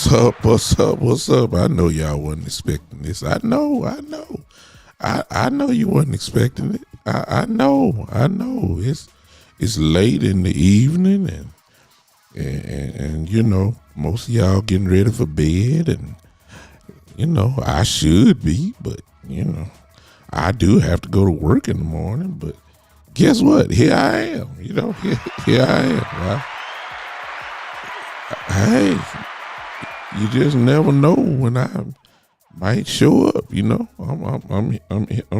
What's up? What's up? What's up? I know y'all wasn't expecting this. I know. I know you wasn't expecting it. I know. It's late in the evening and you know, most of y'all getting ready for bed and you know, I should be, but you know, I do have to go to work in the morning, but guess what? Here I am. You know, here I am. Hey, you just never know when I might show up. You know, I'm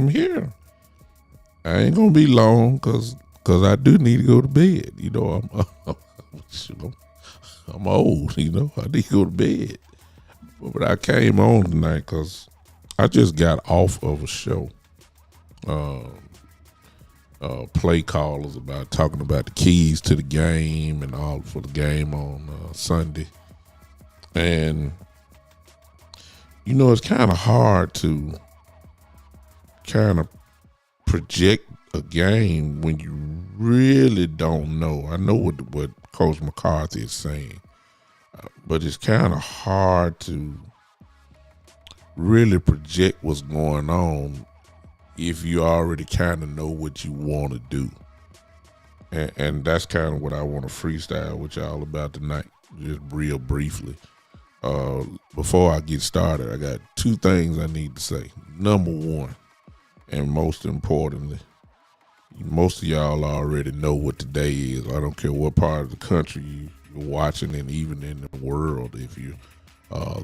here. I ain't gonna be long because I do need to go to bed. You know, I'm old. You know, I need to go to bed. But I came on tonight because I just got off of a show. Play callers about talking about the keys to the game and all for the game on Sunday. And, you know, it's kind of hard to kind of project a game when you really don't know. I know what Coach McCarthy is saying, but it's kind of hard to really project what's going on if you already kind of know what you want to do. And that's kind of what I want to freestyle with y'all about tonight, just real briefly. Before I get started, I got two things I need to say. Number one, and most importantly, most of y'all already know what today is. I don't care what part of the country you're watching, and even in the world if you're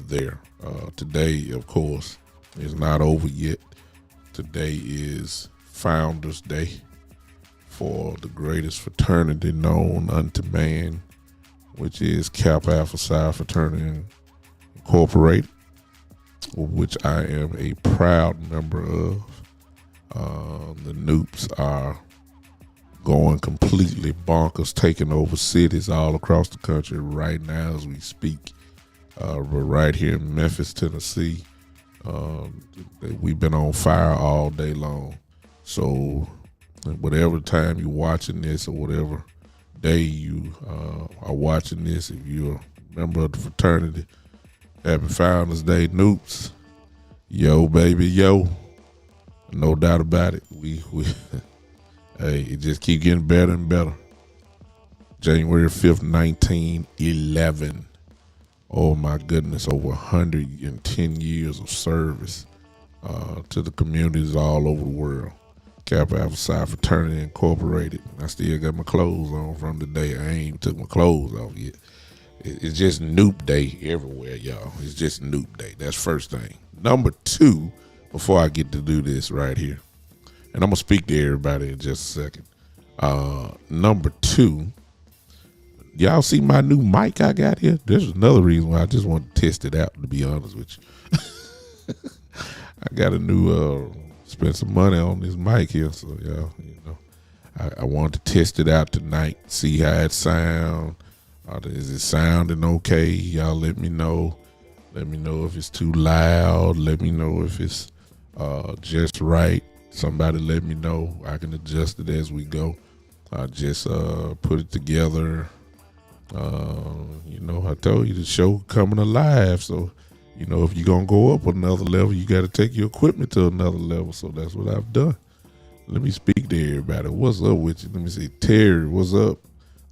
there. Today, of course, is not over yet. Today is Founders Day for the greatest fraternity known unto man, which is Kappa Alpha Psi Fraternity Incorporated, which I am a proud member of. The Noops are going completely bonkers, taking over cities all across the country right now as we speak. We're right here in Memphis, Tennessee. We've been on fire all day long. So whatever time you're watching this or whatever day you are watching this, if you're a member of the fraternity, happy Founders Day, Noops. Yo, baby, yo. No doubt about it. We hey, it just keep getting better and better. January 5th, 1911. Oh my goodness, over 110 years of service to the communities all over the world. Kappa Alpha Psi Fraternity Incorporated. I still got my clothes on from today. I ain't even took my clothes off yet. It's just Noop Day everywhere, y'all. It's just Noop Day. That's first thing. Number two, before I get to do this right here, and I'm going to speak to everybody in just a second. Number two, y'all see my new mic I got here? There's another reason why I just want to test it out, to be honest with you. I got a new, spent some money on this mic here, so y'all, you know, I want to test it out tonight, see how it sound. Is it sounding okay? Y'all let me know. Let me know if it's too loud. Let me know if it's just right. Somebody let me know. I can adjust it as we go. I just put it together. You know, I told you the show coming alive, so you know, if you're gonna go up another level, you got to take your equipment to another level. So that's what I've done. Let me speak to everybody. What's up with you? Let me see. Terry, what's up?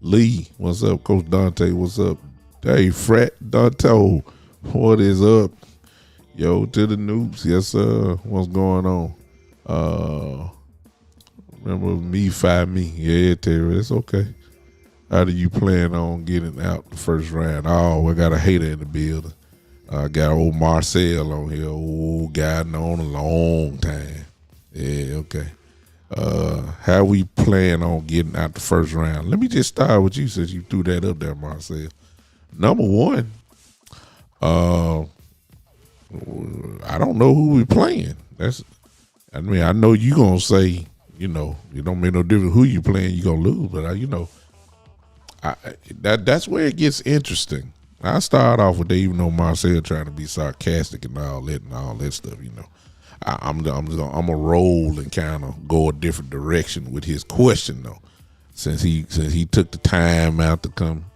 Lee, what's up? Coach Dante, what's up? Hey, Frat Dante, what is up? Yo, to the Noops, yes sir. What's going on? Remember me, five me. Yeah, Terry, it's okay. How do you plan on getting out the first round? Oh, we got a hater in the building. I got old Marcel on here, old guy known a long time. Yeah, okay. How we plan on getting out the first round? Let me just start with you since you threw that up there, Marcel. Number one, I don't know who we playing. I know you gonna say, you know, it don't make no difference who you playing, you gonna lose, but you know, that's where it gets interesting. I start off with that, even though Marcel trying to be sarcastic and all that stuff, you know. I'm gonna roll and kind of go a different direction with his question though, since he took the time out to come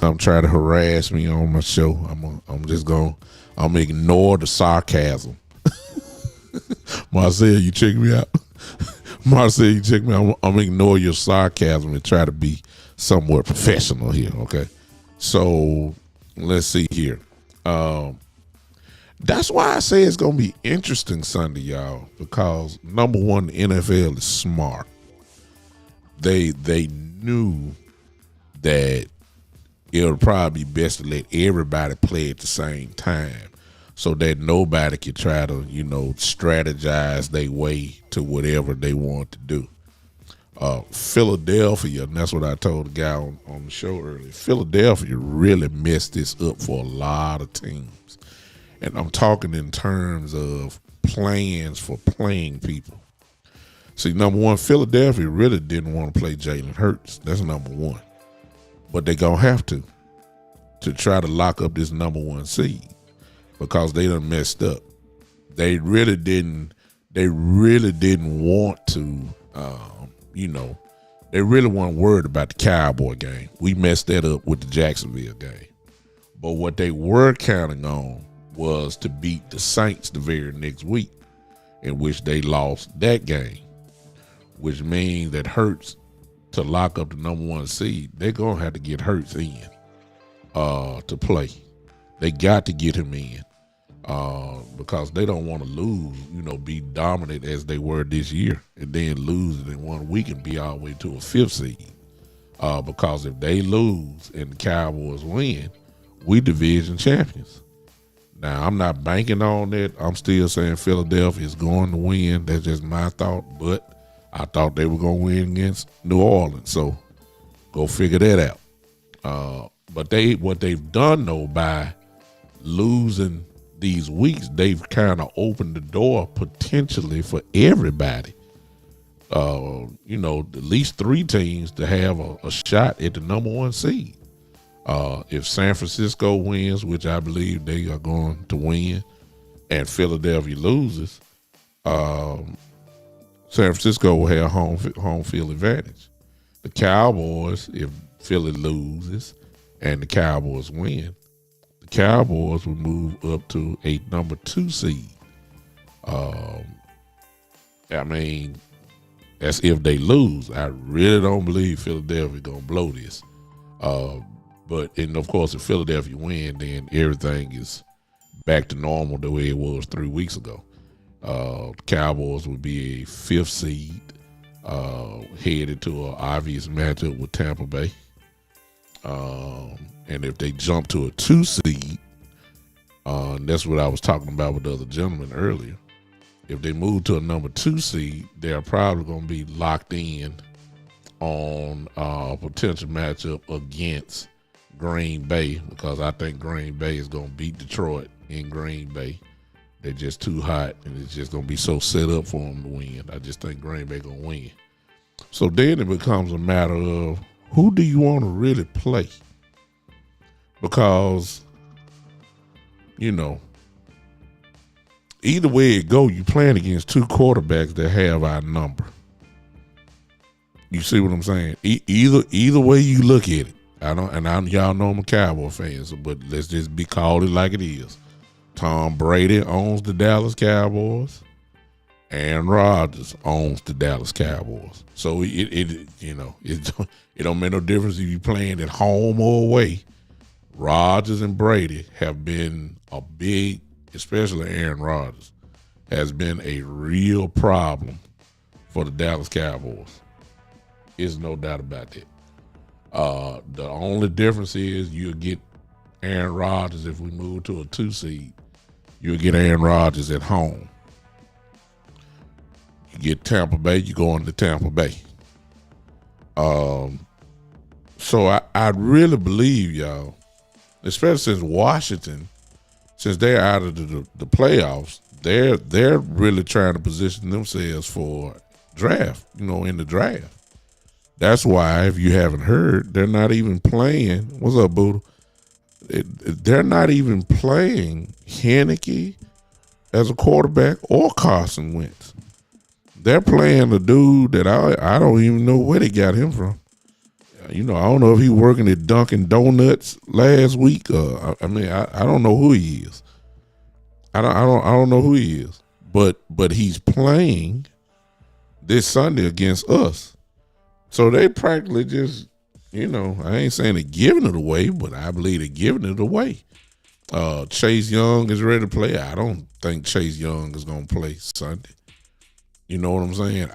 come try to harass me on my show, I'm ignore the sarcasm. Marcel, you check me out. Marcel, you check me out. I'm ignore your sarcasm and try to be somewhat professional here. Okay, so let's see here. That's why I say it's gonna be interesting Sunday, y'all, because number one, the NFL is smart. They knew that it would probably be best to let everybody play at the same time so that nobody could try to, strategize their way to whatever they want to do. Philadelphia, and that's what I told the guy on the show earlier, Philadelphia really messed this up for a lot of teams. And I'm talking in terms of plans for playing people. See, number one, Philadelphia really didn't want to play Jalen Hurts. That's number one. But they're going to have to try to lock up this number one seed because they done messed up. They really didn't want to, they really weren't worried about the Cowboy game. We messed that up with the Jacksonville game. But what they were counting on was to beat the Saints the very next week, in which they lost that game, which means that Hurts, to lock up the number one seed, they're going to have to get Hurts in to play. They got to get him in because they don't want to lose, be dominant as they were this year and then lose it in 1 week and be all the way to a fifth seed. Because if they lose and the Cowboys win, we division champions. Now, I'm not banking on that. I'm still saying Philadelphia is going to win. That's just my thought. But I thought they were going to win against New Orleans. So go figure that out. But what they've done, though, by losing these weeks, they've kind of opened the door potentially for everybody. At least 3 teams to have a shot at the number one seed. If San Francisco wins, which I believe they are going to win, and Philadelphia loses, San Francisco will have home field advantage. The Cowboys, if Philly loses and the Cowboys win, the Cowboys will move up to a number 2 seed. That's if they lose. I really don't believe Philadelphia gonna blow this. And of course, if Philadelphia win, then everything is back to normal the way it was 3 weeks ago. Cowboys would be a 5th seed, headed to an obvious matchup with Tampa Bay. And if they jump to a 2 seed, and that's what I was talking about with the other gentleman earlier. If they move to a number 2 seed, they're probably going to be locked in on a potential matchup against Green Bay, because I think Green Bay is going to beat Detroit in Green Bay. They're just too hot, and it's just going to be so set up for them to win. I just think Green Bay going to win. So then it becomes a matter of who do you want to really play? Because, either way it go, you playing against 2 quarterbacks that have our number. You see what I'm saying? Either way you look at it. Y'all know I'm a Cowboy fan, but let's just call it like it is. Tom Brady owns the Dallas Cowboys. Aaron Rodgers owns the Dallas Cowboys. So it don't make no difference if you're playing at home or away. Rodgers and Brady have been a big, especially Aaron Rodgers, has been a real problem for the Dallas Cowboys. There's no doubt about that. The only difference is you'll get Aaron Rodgers if we move to a 2 seed. You'll get Aaron Rodgers at home. You get Tampa Bay, you go into Tampa Bay. So I really believe, y'all, especially since Washington, since they're out of the playoffs, they're really trying to position themselves for draft, in the draft. That's why, if you haven't heard, they're not even playing. What's up, Buddha? They're not even playing Heineke as a quarterback or Carson Wentz. They're playing a dude that I don't even know where they got him from. I don't know if he working at Dunkin' Donuts last week. I don't know who he is. I don't know who he is. But he's playing this Sunday against us. So they practically just, I ain't saying they're giving it away, but I believe they're giving it away. Chase Young is ready to play. I don't think Chase Young is going to play Sunday. You know what I'm saying?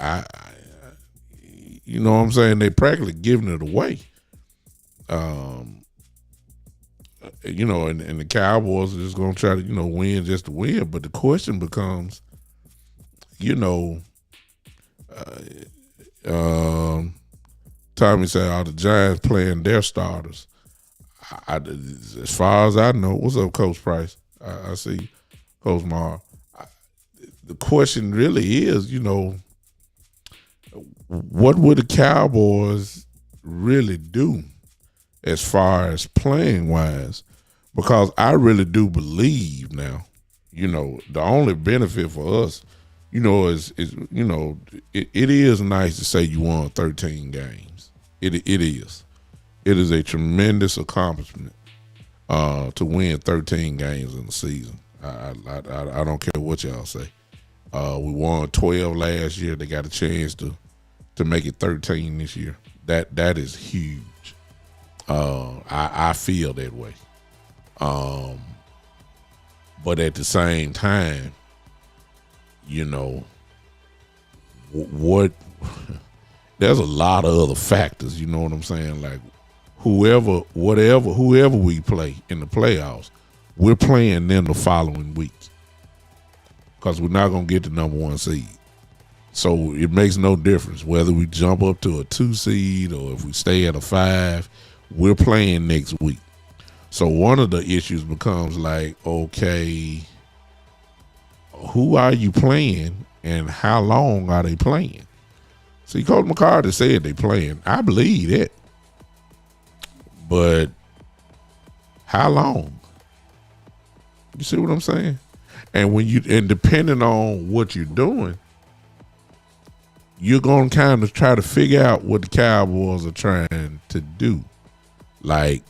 You know what I'm saying? They practically giving it away. And the Cowboys are just going to try to, win just to win. But the question becomes, Tommy said, are the Giants playing their starters? As far as I know, what's up, Coach Price? I see Coach Mar. The question really is, what would the Cowboys really do as far as playing wise? Because I really do believe now, the only benefit for us, is it is nice to say you won 13 games. It is. It is a tremendous accomplishment to win 13 games in the season. I don't care what y'all say. We won 12 last year. They got a chance to make it 13 this year. That is huge. I feel that way. But at the same time, what there's a lot of other factors, you know what I'm saying? Like whoever we play in the playoffs, we're playing them the following week because we're not going to get the number 1 seed. So it makes no difference whether we jump up to a 2 seed or if we stay at a 5, we're playing next week. So one of the issues becomes like, okay, who are you playing and how long are they playing? See, Coach McCarthy said they playing. I believe that. But how long? You see what I'm saying? And depending on what you're doing, you're going to kind of try to figure out what the Cowboys are trying to do. Like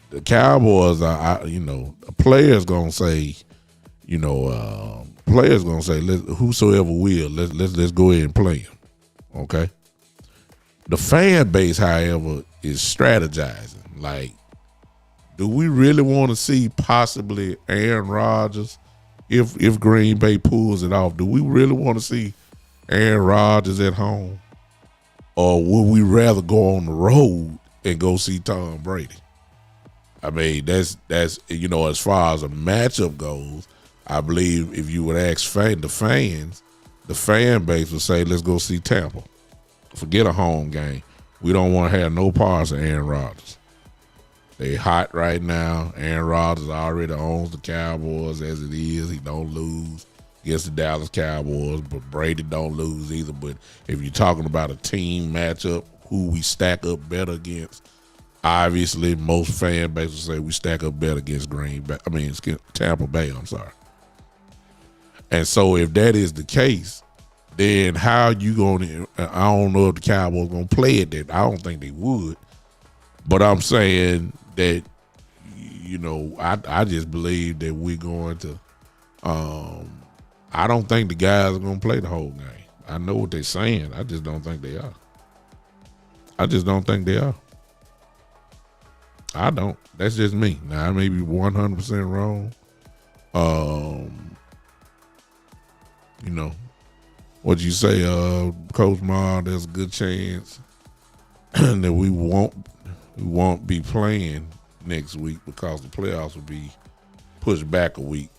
the Cowboys are, a player's going to say, whosoever will, let's go ahead and play him. Okay. The fan base, however, is strategizing. Like, do we really want to see possibly Aaron Rodgers if Green Bay pulls it off? Do we really want to see Aaron Rodgers at home? Or would we rather go on the road and go see Tom Brady? I mean, that's as far as a matchup goes, I believe if you would ask the fan base would say, let's go see Tampa. Forget a home game. We don't want to have no parts of Aaron Rodgers. They hot right now. Aaron Rodgers already owns the Cowboys as it is. He don't lose against the Dallas Cowboys, but Brady don't lose either. But if you're talking about a team matchup, who we stack up better against, obviously most fan bases say we stack up better against Tampa Bay, I'm sorry. And so if that is the case, then how you going to, I don't know if the Cowboys going to play it that. I don't think they would. But I'm saying that, I just believe that we're going to, I don't think the guys are going to play the whole game. I know what they're saying. I just don't think they are. I don't. That's just me. Now, I may be 100% wrong. What you say, Coach Ma, there's a good chance that we won't be playing next week because the playoffs will be pushed back a week.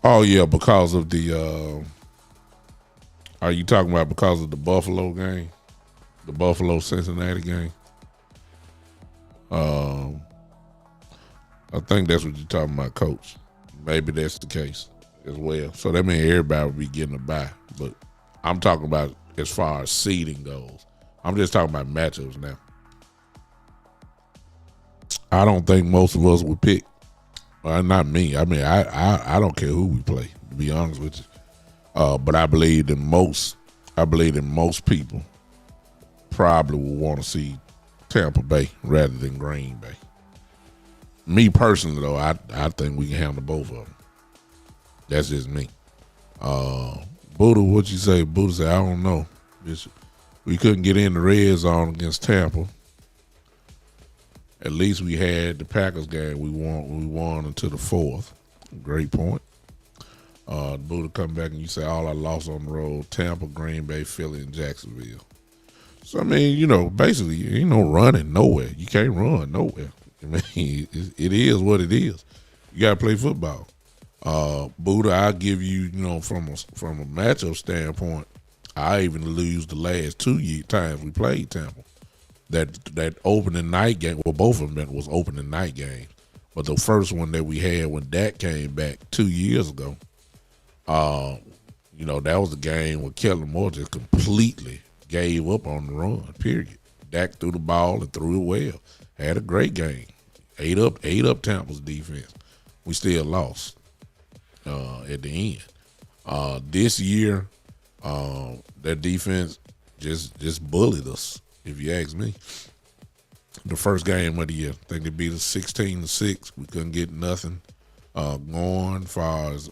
Oh yeah, because of the are you talking about because of the Buffalo game? The Buffalo Cincinnati game? I think that's what you're talking about, Coach. Maybe that's the case as well. So that means everybody will be getting a bye. But I'm talking about as far as seeding goes. I'm just talking about matchups now. I don't think most of us would pick. Well, not me. I mean, I don't care who we play, to be honest with you. But I believe that most people probably will want to see Tampa Bay rather than Green Bay. Me personally, though, I think we can handle both of them. That's just me. Buddha, what you say? Buddha said, I don't know. We couldn't get in the red zone against Tampa. At least we had the Packers game. We won until the fourth. Great point. Buddha come back and you say all I lost on the road: Tampa, Green Bay, Philly, and Jacksonville. So I mean, basically, ain't no running nowhere. You can't run nowhere. I mean, it is what it is. You gotta play football. Buddha, I'll give you, from a matchup standpoint, I even lose the last 2 times we played Tampa. That opening night game, well, both of them was opening night games, but the first one that we had when Dak came back 2 years ago, that was the game where Kellen Moore just completely gave up on the run, period. Dak threw the ball and threw it well. Had a great game. Ate up Tampa's defense. We still lost at the end. This year, that defense just bullied us, if you ask me. The first game of the year, I think they beat us 16-6. We couldn't get nothing going far as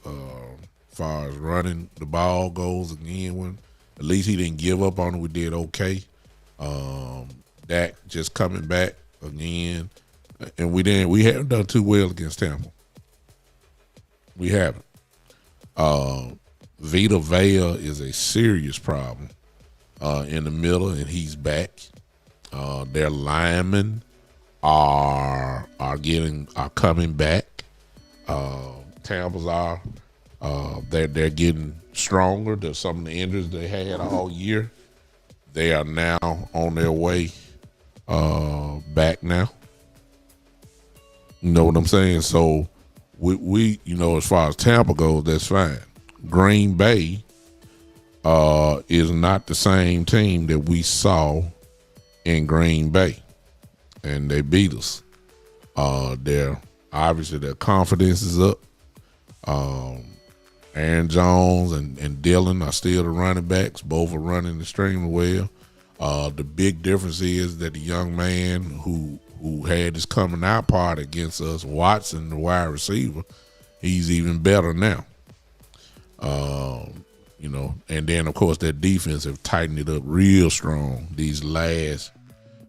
running the ball goes again. When at least he didn't give up on it. We did okay. Dak just coming back again, and we haven't done too well against Tampa. We haven't. Vita Vea is a serious problem in the middle, and he's back. Their linemen are coming back. Tampa's are. They're getting stronger. There's some of the injuries they had all year. They are now on their way back now. You know what I'm saying? So we as far as Tampa goes, that's fine. Green Bay is not the same team that we saw in Green Bay, and they beat us. Their confidence is up. Aaron Jones and Dillon are still the running backs. Both are running extremely well. The big difference is that the young man who had his coming out party against us, Watson, the wide receiver, he's even better now. And then of course that defense have tightened it up real strong these last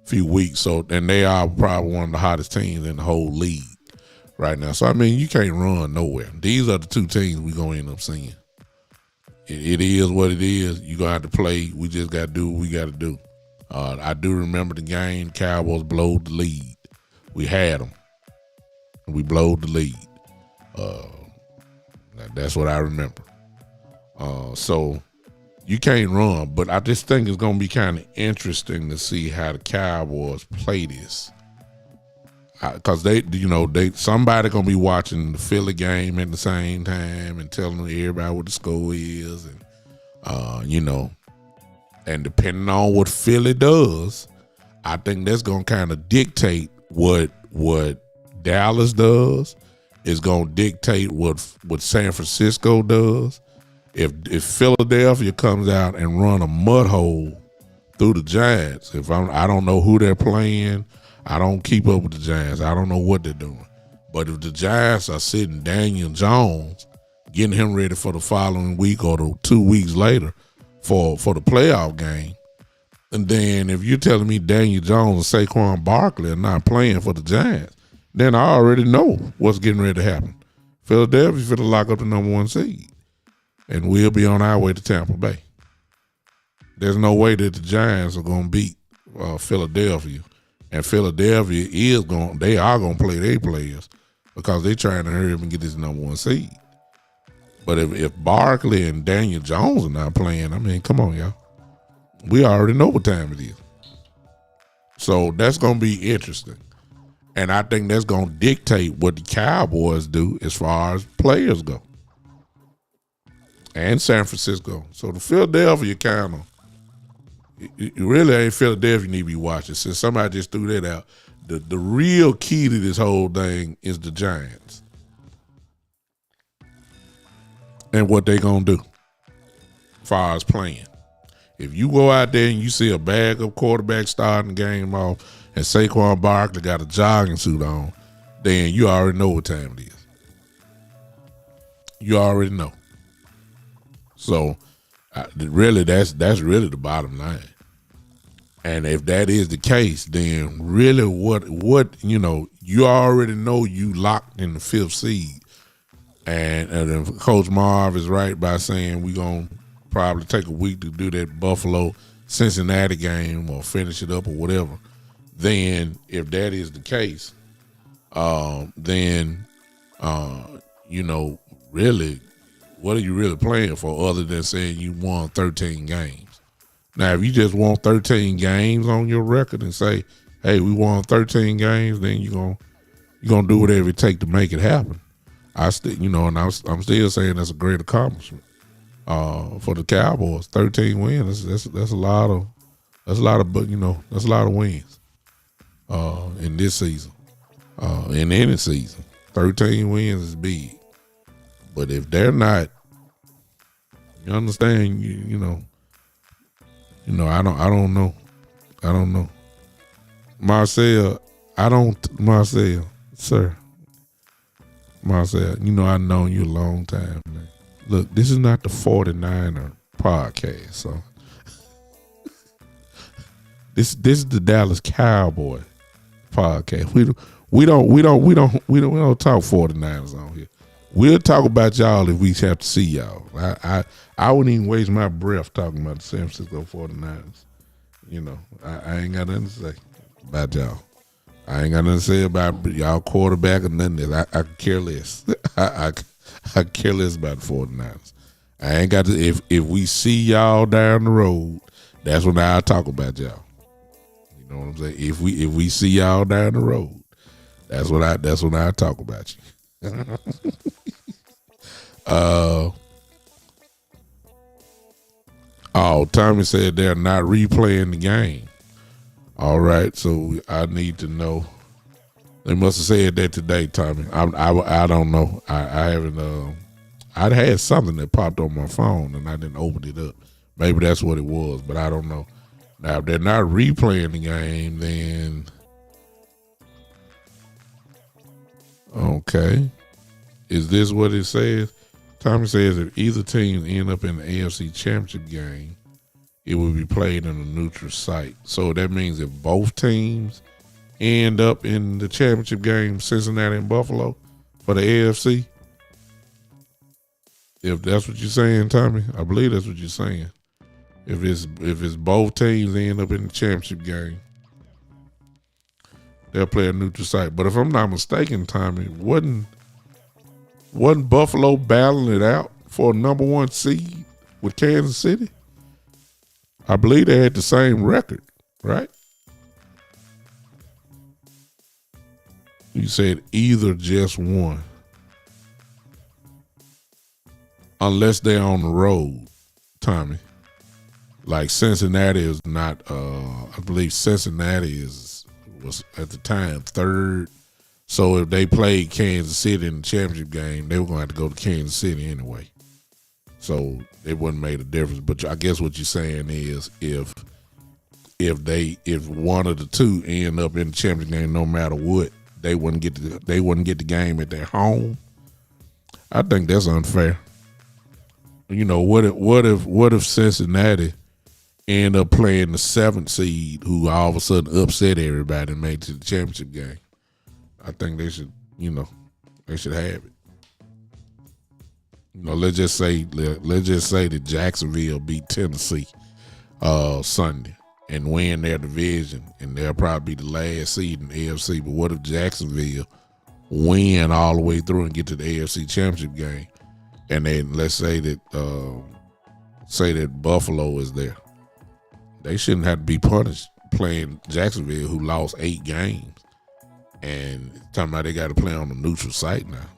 few weeks. So, and they are probably one of the hottest teams in the whole league right now. So I mean, you can't run nowhere. These are the two teams we're gonna end up seeing. It is what it is. You're gonna have to play. We just gotta do what we gotta do. I do remember the game. Cowboys blowed the lead. We had them. We blowed the lead. That's what I remember. So you can't run, but I just think it's gonna be kind of interesting to see how the Cowboys play this. Because somebody gonna be watching the Philly game at the same time and telling everybody what the score is, and depending on what Philly does, I think that's gonna kind of dictate what Dallas does. Is gonna dictate what San Francisco does. If Philadelphia comes out and run a mud hole through the Giants, I don't know who they're playing. I don't keep up with the Giants. I don't know what they're doing. But if the Giants are sitting Daniel Jones, getting him ready for the following week or 2 weeks later for the playoff game, and then if you're telling me Daniel Jones and Saquon Barkley are not playing for the Giants, then I already know what's getting ready to happen. Philadelphia's going to lock up the number 1 seed, and we'll be on our way to Tampa Bay. There's no way that the Giants are going to beat Philadelphia. And Philadelphia they are going to play their players because they're trying to hurry up and get this number 1 seed. But if Barkley and Daniel Jones are not playing, I mean, come on, y'all. We already know what time it is. So that's going to be interesting. And I think that's going to dictate what the Cowboys do as far as players go. And San Francisco. So the Philadelphia kind of, it really ain't Philadelphia need to be watching. Since somebody just threw that out, the real key to this whole thing is the Giants and what they gonna do as far as playing. If you go out there and you see a backup quarterback starting the game off and Saquon Barkley got a jogging suit on, then you already know what time it is. You already know. So, really, that's really the bottom line. And if that is the case, then really what you already know you locked in the 5th seed. And Coach Marv is right by saying we're going to probably take a week to do that Buffalo-Cincinnati game or finish it up or whatever. Then if that is the case, then really, what are you really playing for other than saying you won 13 games? Now, if you just want 13 games on your record and say, hey, we won 13 games, then you're gonna do whatever it takes to make it happen. I'm still saying that's a great accomplishment for the Cowboys. 13 wins. That's a lot of wins in this season. In any season, 13 wins is big. But if they're not, you understand, I don't know. Marcel, sir. Marcel, I've known you a long time, man. Look, this is not the 49er podcast, so this is the Dallas Cowboy podcast. We don't talk 49ers on here. We'll talk about y'all if we have to see y'all. I wouldn't even waste my breath talking about the San Francisco 49ers. I ain't got nothing to say about y'all. I ain't got nothing to say about y'all quarterback or nothing. I could care less. I care less about the 49ers. I ain't got to. If we see y'all down the road, that's when I'll talk about y'all. You know what I'm saying? If we see y'all down the road, that's when I talk about you. Tommy said they're not replaying the game. All right, so I need to know. They must have said that today, Tommy. I don't know. I haven't. I had something that popped on my phone and I didn't open it up. Maybe that's what it was, but I don't know. Now, if they're not replaying the game, then okay. Is this what it says? Tommy says if either team end up in the AFC Championship game, it will be played in a neutral site. So that means if both teams end up in the championship game, Cincinnati and Buffalo, for the AFC, if that's what you're saying, Tommy, I believe that's what you're saying. If it's both teams end up in the championship game, they'll play a neutral site. But if I'm not mistaken, Tommy, wasn't Buffalo battling it out for a number 1 seed with Kansas City? I believe they had the same record, right? You said either just one. Unless they're on the road, Tommy. Like Cincinnati is not, I believe Cincinnati was at the time 3rd. So if they played Kansas City in the championship game, they were going to have to go to Kansas City anyway. So it wouldn't make a difference. But I guess what you're saying is if one of the two end up in the championship game, no matter what, they wouldn't get the game at their home. I think that's unfair. What if Cincinnati end up playing the 7th seed, who all of a sudden upset everybody and made it to the championship game? I think they should have it. Let's just say that Jacksonville beat Tennessee Sunday and win their division, and they'll probably be the last seed in the AFC. But what if Jacksonville win all the way through and get to the AFC Championship game, and then let's say that Buffalo is there? They shouldn't have to be punished playing Jacksonville, who lost 8 games, and talking about they got to play on a neutral site now.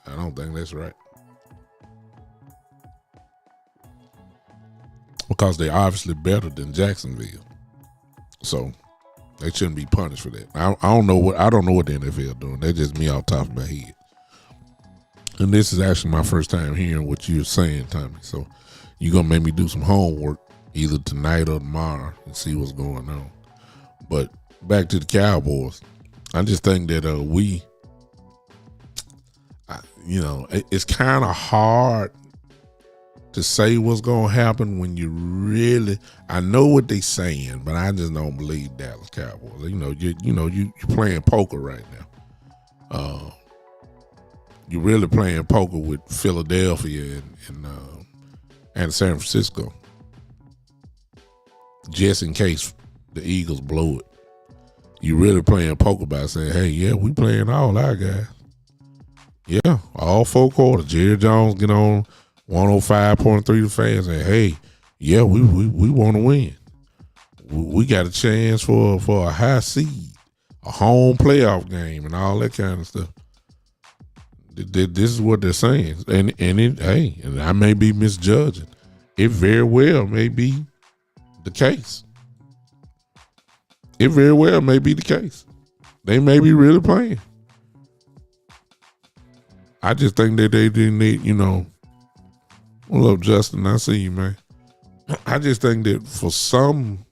I don't think that's right. Because they're obviously better than Jacksonville, so they shouldn't be punished for that. I don't know what the NFL doing. That's just me off the top of my head. And this is actually my first time hearing what you're saying, Tommy. So you're gonna make me do some homework either tonight or tomorrow and see what's going on. But back to the Cowboys. I just think that it's kind of hard to say what's gonna happen when you really. I know what they saying, but I just don't believe Dallas Cowboys. You're playing poker right now. You're really playing poker with Philadelphia and San Francisco, just in case the Eagles blow it. You're really playing poker by saying, "Hey, yeah, we playing all our guys. Yeah, all 4 quarters. Jerry Jones get on 105.3 to fans and hey, yeah, we want to win. We got a chance for a high seed, a home playoff game, and all that kind of stuff." This is what they're saying, and I may be misjudging. It very well may be the case. It very well may be the case. They may be really playing. I just think that they didn't need, Well, up, Justin, I see you, man. I just think that for some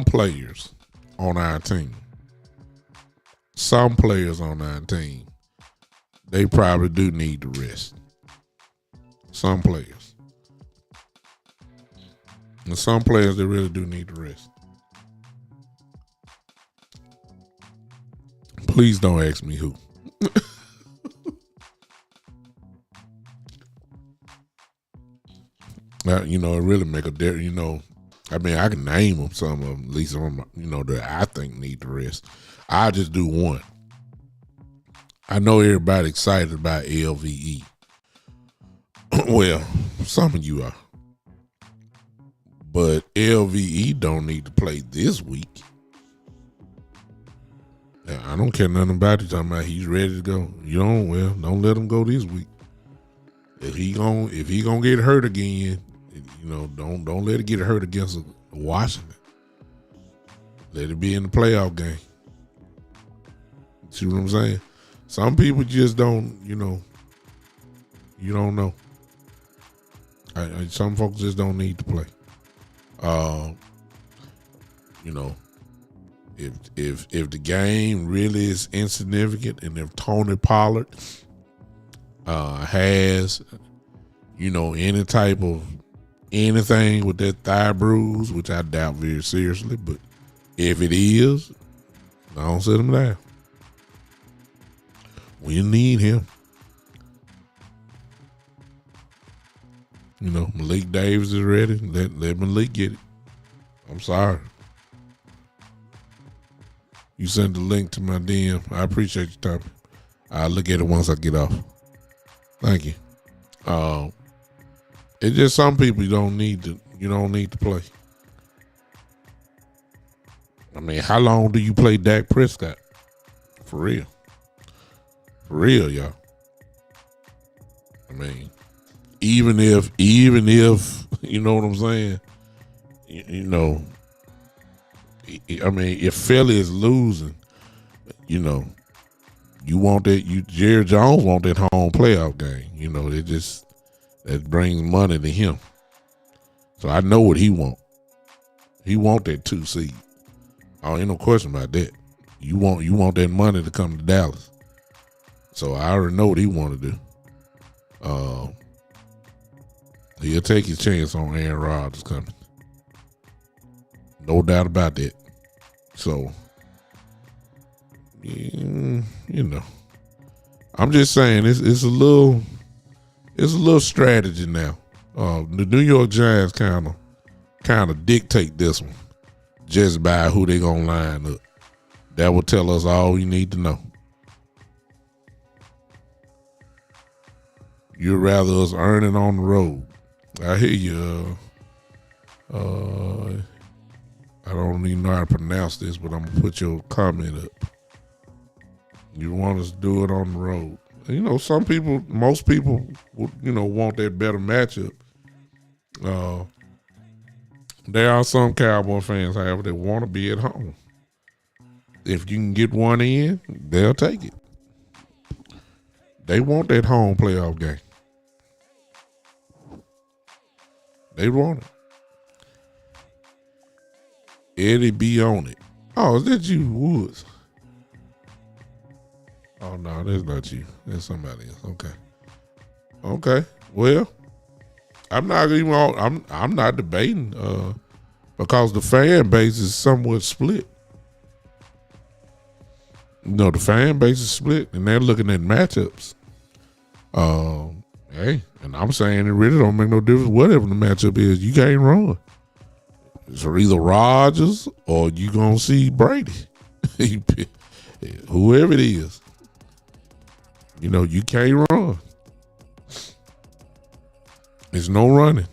players on our team, they probably do need to rest. Some players. And some players, they really do need to rest. Please don't ask me who. It really make a difference. I can name them, some of them, at least some of them, that I think need to rest. I just do one. I know everybody excited about LVE. Well, some of you are. But LVE don't need to play this week. I don't care nothing about you talking about he's ready to go. Don't let him go this week. If he gonna get hurt again, don't let it get hurt against Washington. Let it be in the playoff game. See what I'm saying? Some people just don't, you don't know. Some folks just don't need to play. If the game really is insignificant, and if Tony Pollard has, any type of anything with that thigh bruise, which I doubt very seriously, but if it is, don't sit him down. We need him. Malik Davis is ready. Let Malik get it. I'm sorry. You sent the link to my DM. I appreciate your time. I'll look at it once I get off. Thank you. It's just some people you don't need to play. How long do you play Dak Prescott? For real. For real, y'all. Even if you know what I'm saying, if Philly is losing, you want that. Jerry Jones want that home playoff game. That brings money to him. So I know what he want. He want that 2 seed. Oh, ain't no question about that. You want that money to come to Dallas. So I already know what he want to do. He'll take his chance on Aaron Rodgers coming. No doubt about that. So, I'm just saying it's a little strategy now. The New York Giants kind of dictate this one just by who they gonna line up. That will tell us all we need to know. You'd rather us earn it on the road. I hear you. I don't even know how to pronounce this, but I'm gonna put your comment up. You want us to do it on the road. Some people, most people, want that better matchup. There are some Cowboy fans, however, that want to be at home. If you can get one in, they'll take it. They want that home playoff game. They want it. Eddie be on it. Oh, is that you, Woods? Oh no, that's not you. That's somebody else. Okay. Okay. Well, I'm not even on, I'm not debating because the fan base is somewhat split. The fan base is split and they're looking at matchups. Hey, and I'm saying it really don't make no difference whatever the matchup is. You can't run. It's either Rodgers or you gonna see Brady. Whoever it is. You can't run. There's no running.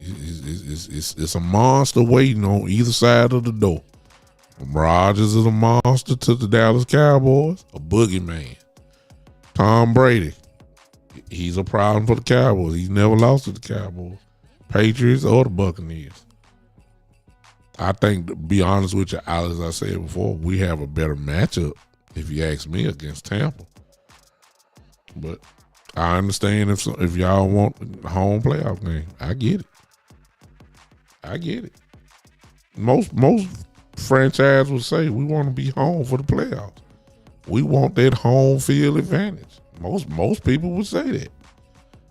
It's a monster waiting on either side of the door. Rodgers is a monster to the Dallas Cowboys, a boogeyman. Tom Brady, he's a problem for the Cowboys. He's never lost to the Cowboys, Patriots, or the Buccaneers. I think, to be honest with you, as I said before, we have a better matchup, if you ask me, against Tampa. But I understand if y'all want a home playoff game. I get it. Most franchise would say we want to be home for the playoffs. We want that home field advantage. Most people would say that.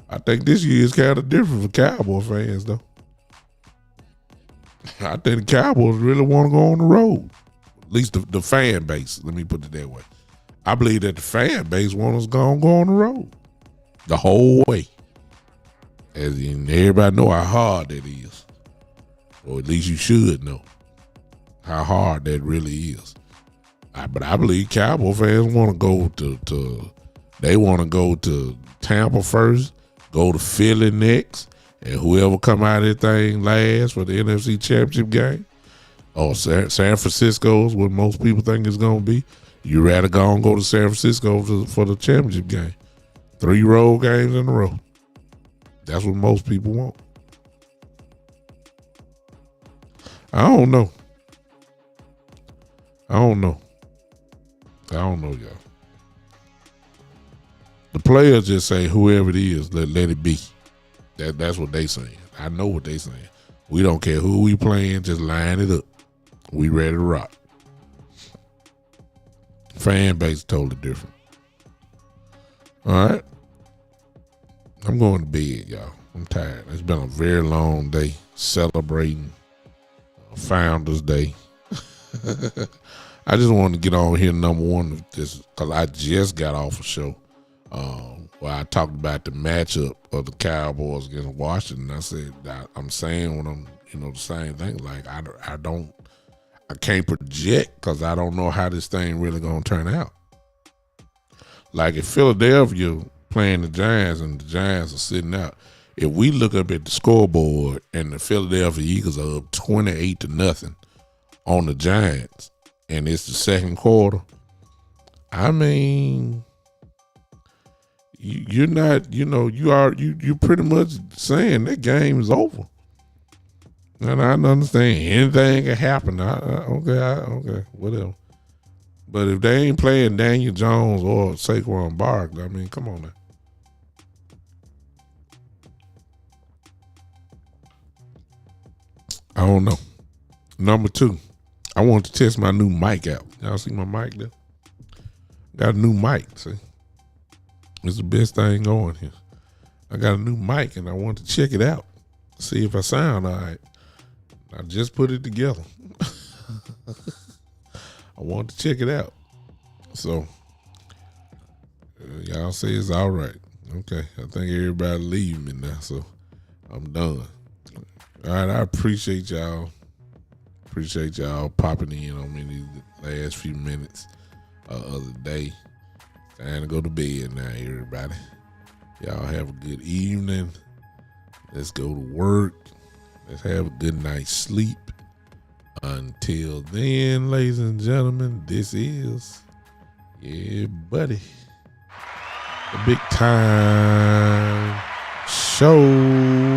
I think this year is kind of different for Cowboy fans, though. I think the Cowboys really want to go on the road. At least the fan base. Let me put it that way. I believe that the fan base wants us to go on the road the whole way. As in, everybody know how hard that is. Or at least you should know how hard that really is. But I believe Cowboy fans want to go they want to go to Tampa first, go to Philly next, and whoever come out of that thing last for the NFC Championship game, or San Francisco is what most people think it's going to be. You rather go and go to San Francisco for the championship game. 3 road games in a row. That's what most people want. I don't know, y'all. The players just say whoever it is, let it be. That's what they saying. I know what they saying. We don't care who we playing, just line it up. We ready to rock. Fan base is totally different. All right. I'm going to bed, y'all. I'm tired. It's been a very long day celebrating Founders Day. I just wanted to get on here, number one, just because I just got off a show where I talked about the matchup of the Cowboys against Washington. I said I'm saying when I'm, the same thing. Like I can't project because I don't know how this thing really gonna turn out. Like if Philadelphia playing the Giants and the Giants are sitting out, if we look up at the scoreboard and the Philadelphia Eagles are up 28-0 on the Giants, and it's the second quarter, I mean, you're not, you're pretty much saying that game is over. And I understand anything can happen. Okay, whatever. But if they ain't playing Daniel Jones or Saquon Barkley, I mean, come on now. I don't know. Number 2, I want to test my new mic out. Y'all see my mic there? Got a new mic, see? It's the best thing going here. I got a new mic and I want to check it out. See if I sound all right. I just put it together. I want to check it out. So, y'all say it's all right. Okay, I think everybody leave me now, so I'm done. All right, I appreciate y'all. Appreciate y'all popping in on me these last few minutes of the day. Time to go to bed now, everybody. Y'all have a good evening. Let's go to work. Let's have a good night's sleep. Until then, ladies and gentlemen, this is, yeah, buddy, the Big Time Show.